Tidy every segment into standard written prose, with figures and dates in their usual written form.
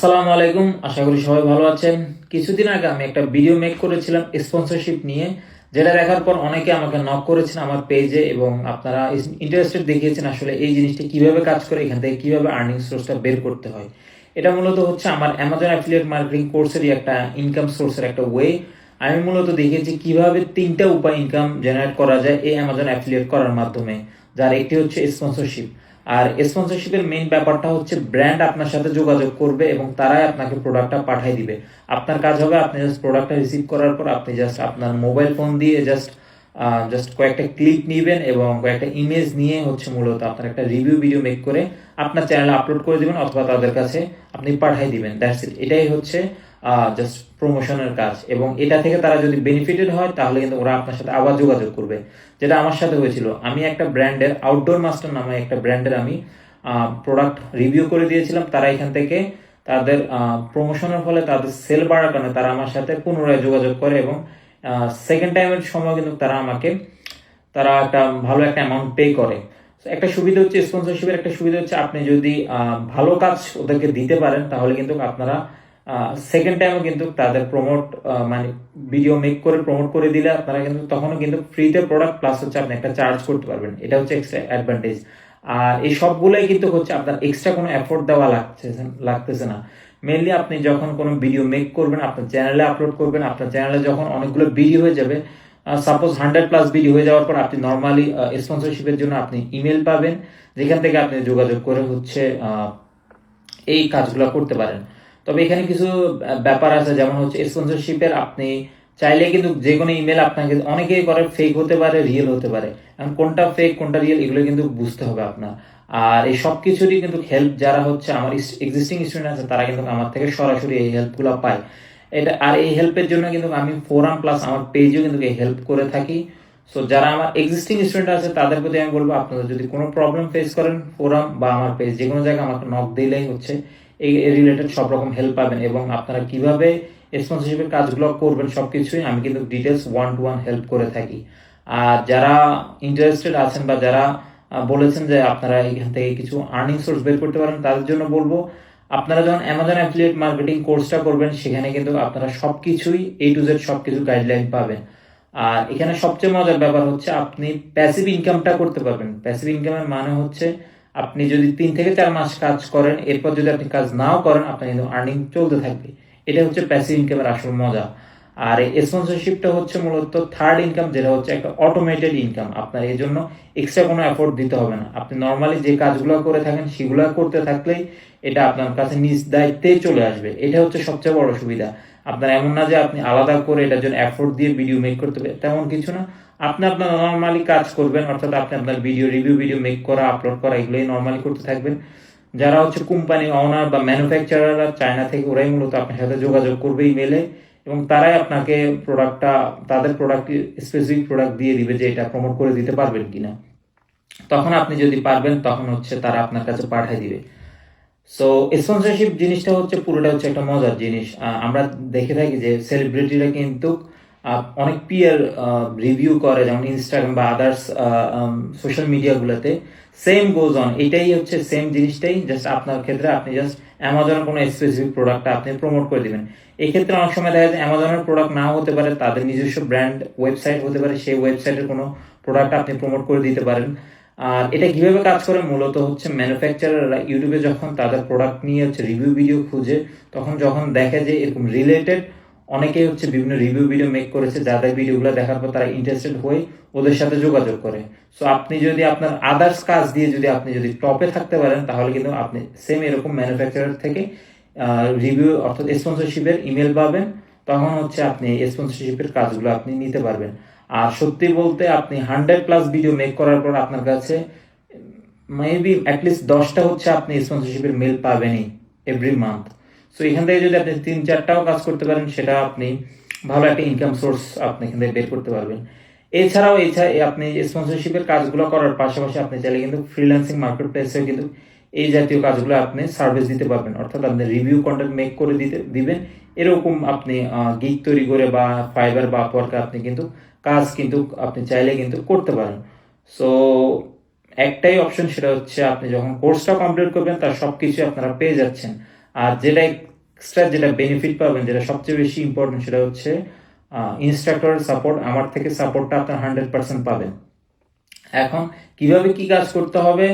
আসসালামু আলাইকুম, আশা করি সবাই ভালো আছেন। কিছুদিন আগে আমি একটা ভিডিও মেক করেছিলাম স্পন্সরশিপ নিয়ে, যেটা দেখার পর অনেকে আমাকে নক করেছেন আমার পেজে এবং আপনারা ইন্টারেস্টেড দেখিয়েছেন আসলে এই জিনিসটা কিভাবে কাজ করে, এখান থেকে কিভাবে আর্নিং সোর্সটা বের করতে হয়। এটা মূলত হচ্ছে আমার অ্যামাজন অ্যাফিলিয়েট মার্কেটিং কোর্সেরই একটা ইনকাম সোর্সের একটা ওয়ে। আমি মূলত দেখিয়েছি কিভাবে তিনটা উপায় ইনকাম জেনারেট করা যায় এই অ্যামাজন অ্যাফিলিয়েট করার মাধ্যমে, যার একটি হচ্ছে স্পন্সরশিপ। আর স্পন্সরশিপের মেইন ব্যাপারটা হচ্ছে ব্র্যান্ড আপনার সাথে যোগাযোগ করবে এবং তারাই আপনাকে প্রোডাক্টটা পাঠিয়ে দিবে। আপনার কাজ হবে আপনি জাস্ট প্রোডাক্টটা রিসিভ করার পর আপনি জাস্ট আপনার মোবাইল ফোন দিয়ে জাস্ট জাস্ট কয়েকটা ক্লিপ নেবেন এবং কয়েকটা ইমেজ নিয়ে হচ্ছে মূলত আপনার একটা রিভিউ ভিডিও মেক করে আপনার চ্যানেলে আপলোড করে দিবেন অথবা তাদের কাছে আপনি পাঠিয়ে দিবেন। That's it. এটাই হচ্ছে জাস্ট প্রমোশনের কাজ এবং এটা থেকে তারা যদি বেনিফিটেড হয় তাহলে কিন্তু ওরা আপনার সাথে আবার যোগাযোগ করবে, যেটা আমার সাথে হয়েছিল। আমি একটা ব্র্যান্ডের আউটডোর মাস্টার নামে একটা ব্র্যান্ডের আমি প্রোডাক্ট রিভিউ করে দিয়েছিলাম। তারা এখান থেকে তাদের প্রমোশনের ফলে তাদের সেল বাড়ার কারণে তারা আমার সাথে পুনরায় যোগাযোগ করে এবং সেকেন্ড টাইমের সময় কিন্তু তারা একটা ভালো একটা অ্যামাউন্ট পে করে। একটা সুবিধা হচ্ছে স্পন্সরশিপের, একটা সুবিধা হচ্ছে আপনি যদি ভালো কাজ ওদেরকে দিতে পারেন তাহলে কিন্তু আপনারা সেকেন্ড টাইমও কিন্তু তাদের প্রমোট মানে ভিডিও মেক করে প্রমোট করে দিলে আপনারা কিন্তু তখনও কিন্তু ফ্রিতে প্রোডাক্ট প্লাস হচ্ছে আপনি একটা চার্জ করতে পারবেন। এটা হচ্ছে এক্সট্রা অ্যাডভান্টেজ। আর এই সবগুলোই কিন্তু হচ্ছে আপনার এক্সট্রা কোনো এফোর্ট দেওয়া লাগতেছে না। মেনলি আপনি যখন কোনো ভিডিও মেক করবেন, আপনার চ্যানেলে আপলোড করবেন, আপনার চ্যানেলে যখন অনেকগুলো ভিডিও হয়ে যাবে, সাপোজ 100+ ভিডিও হয়ে যাওয়ার পর আপনি নর্মালি স্পন্সরশিপের জন্য আপনি ইমেল পাবেন, যেখান থেকে আপনি যোগাযোগ করে হচ্ছে এই কাজগুলো করতে পারেন। তবে এখানে কিছু ব্যাপার আছে, যেমন হচ্ছে স্পন্সরশিপের আপনি চাইলে কিন্তু যে কোনো ইমেল আপনাকে অনেকেই করে ফেক হতে পারে, রিয়েল হতে পারে। এখন কোনটা ফেক কোনটা রিয়েল এগুলো কিন্তু বুঝতে হবে আপনার। আর এই সব কিছুরই কিন্তু হেল্প যারা হচ্ছে আমার এক্সিস্টিং স্টুডেন্ট আছে তারা কিন্তু আমার থেকে সরাসরি এই হেল্পগুলো পায়। আর এই হেল্পের জন্য কিন্তু আমি ফোরাম প্লাস আমার পেজেও কিন্তু এই হেল্প করে থাকি। সো যারা আমার এক্সিস্টিং স্টুডেন্ট আছে তাদের প্রতি আমি বলবো, আপনারা যদি কোনো প্রবলেম ফেস করেন ফোরাম বা আমার পেজ যে কোনো জায়গায় আমাকে নক দিলেই হচ্ছে এই রিলেটেড সব রকম হেল্প পাবেন এবং আপনারা কিভাবে স্পন্সরশিপের কাজগুলো করবেন সবকিছুই আমি কিন্তু ডিটেলস 1-to-1 হেল্প করে থাকি। আর যারা ইন্টারেস্টেড আছেন বা যারা বলেছেন যে আপনারা এখান থেকে কিছু আর্নিং সোর্স বের করতে পারেন, তাদের জন্য বলবো আপনারা যখন অ্যামাজন অ্যাফিলিয়েট মার্কেটিং কোর্সটা করবেন সেখানে কিন্তু আপনারা সবকিছুই A to Z সবকিছু গাইডলাইন পাবেন। আর এখানে সবচেয়ে মজার ব্যাপার হচ্ছে আপনি প্যাসিভ ইনকামটা করতে পারবেন। প্যাসিভ ইনকামের মানে হচ্ছে আপনি যদি 3 থেকে 4 মাস কাজ করেন, এরপর যদি আপনি কাজ নাও করেন আপনার কিন্তু আর্নিং চলতে থাকবে। এটা হচ্ছে প্যাসিভ ইনকামের আসল মজা। আর এই স্পন্সরশিপটা হচ্ছে মূলত থার্ড ইনকাম, যেটা হচ্ছে একটা অটোমেটেড ইনকাম। আপনার এই জন্য এক্সট্রা কোনো এফোর্ট দিতে হবে না। আপনি নর্মালি যে কাজগুলো করে থাকেন সেগুলো করতে থাকলেই এটা আপনার কাছে নিজ দায়িত্বেই চলে আসবে। এটা হচ্ছে সবচেয়ে বড় সুবিধা। আপনার এমন না যে আপনি আলাদা করে এটার জন্য এফোর্ট দিয়ে ভিডিও মেক করতে হবে, তেমন কিছু না। আপনি আপনার নর্মালি কাজ করবেন, অর্থাৎ আপনি আপনার রিভিউ ভিডিও মেক করা, আপলোড করা এগুলোই নর্মালি করতে থাকবেন। যারা হচ্ছে কোম্পানি ওনার বা ম্যানুফ্যাকচারাররা চায়না থেকে, ওরাই মূলত আপনার সাথে যোগাযোগ করবে ইমেলে এবং তারাই আপনাকে তাদের প্রোডাক্ট স্পেসিফিক প্রোডাক্ট দিয়ে দিবে যে এটা প্রমোট করে দিতে পারবেন কিনা। তখন আপনি যদি পারবেন তখন হচ্ছে তারা আপনার কাছে পাঠিয়ে দিবে। সো স্পন্সরশিপ জিনিসটা হচ্ছে পুরোটা হচ্ছে একটা মজার জিনিস। আমরা দেখে থাকি যে সেলিব্রিটিরা কিন্তু অনেক পিয়ার রিভিউ করে, যেমন ইনস্টাগ্রাম বা আদার্স সোশ্যাল মিডিয়াগুলোতে। সেম গোজ অন, এটাই হচ্ছে সেম জিনিসটাই, জাস্ট আপনার ক্ষেত্রে আপনি জাস্ট অ্যামাজনের কোনো স্পেসিফিক প্রোডাক্টটা আপনি প্রমোট করে দিবেন। এই ক্ষেত্রে অনেক সময় দেখা যায় অ্যামাজনের প্রোডাক্ট নাও হতে পারে, তাদের নিজস্ব ব্র্যান্ড ওয়েবসাইট হতে পারে, সেই ওয়েবসাইটের কোনো প্রোডাক্ট আপনি প্রমোট করে দিতে পারেন। আর এটা কিভাবে কাজ করে মূলত হচ্ছে ম্যানুফ্যাকচারাররা ইউটিউবে যখন তাদের প্রোডাক্ট নিয়ে হচ্ছে রিভিউ ভিডিও খুঁজে, তখন যখন দেখে যে এরকম রিলেটেড অনেকেই হচ্ছে বিভিন্ন রিভিউ ভিডিও মেক করেছে, যাদের ভিডিওগুলো দেখার পর তারা ইন্টারেস্টেড হয়ে ওদের সাথে যোগাযোগ করে। সো আপনি যদি আপনার আদার্স কাজ দিয়ে আপনি যদি টপে থাকতে পারেন তাহলে কিন্তু আপনি সেম এরকম ম্যানুফ্যাকচারার থেকে রিভিউ অর্থাৎ স্পন্সরশিপের ইমেল পাবেন। তখন হচ্ছে আপনি স্পন্সরশিপের কাজগুলো আপনি নিতে পারবেন। আর সত্যি বলতে আপনি 100+ ভিডিও মেক করার পর আপনার কাছে মেবি অ্যাটলিস্ট 10টা হচ্ছে আপনি স্পন্সরশিপের মেল পাবেনই এভরি মান্থ। সো এখান থেকে যদি আপনি 3-4টাও কাজ করতে পারেন সেটা আপনি ভালো একটা ইনকাম সোর্স আপনি এখান থেকে বের করতে পারবেন। এছাড়াও আপনি স্পন্সরশিপের কাজগুলো করার পাশাপাশি আপনি চাইলে কিন্তু ফ্রিল্যান্সিং মার্কেট প্লেসে কিন্তু এই জাতীয় কাজগুলো আপনি সার্ভিস দিতে পারবেন, অর্থাৎ আপনি রিভিউ কন্টেন্ট মেক করে দিবেন। এরকম আপনি গিগ তৈরি করে বা ফাইবার বা আপওয়ার্কে আপনি কিন্তু কাজ কিন্তু আপনি চাইলে কিন্তু করতে পারেন। সো একটাই অপশন, সেটা হচ্ছে আপনি যখন কোর্সটা কমপ্লিট করবেন তার সবকিছু আপনারা পেয়ে যাচ্ছেন। আর যেটাই এক্সট্রা যেটা বেনিফিট পাবেন, যেটা সবচেয়ে বেশি ইম্পর্টেন্ট, সেটা হচ্ছে ইনস্ট্রাক্টরের সাপোর্ট। আমার থেকে সাপোর্টটা আপনার 100% পাবেন। এখন কিভাবে কি কাজ করতে হবে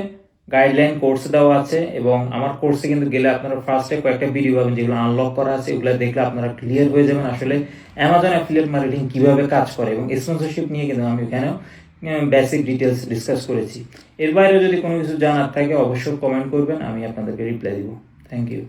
গাইডলাইন কোর্স দেওয়া আছে, এবং আমার কোর্সে কিন্তু গেলে আপনারা ফার্স্টে কয়েকটা ভিডিও পাবেন যেগুলো আনলক করা আছে, এগুলো দেখলে আপনারা ক্লিয়ার হয়ে যাবেন আসলে অ্যামাজন অ্যাফিলিয়েট মার্কেটিং কিভাবে কাজ করে, এবং স্পন্সরশিপ নিয়ে কিন্তু আমি এখানেও বেসিক ডিটেলস ডিসকাস করেছি। এর বাইরে যদি কোনো কিছু জানার থাকে অবশ্যই কমেন্ট করবেন, আমি আপনাদেরকে রিপ্লাই দিব। Thank you.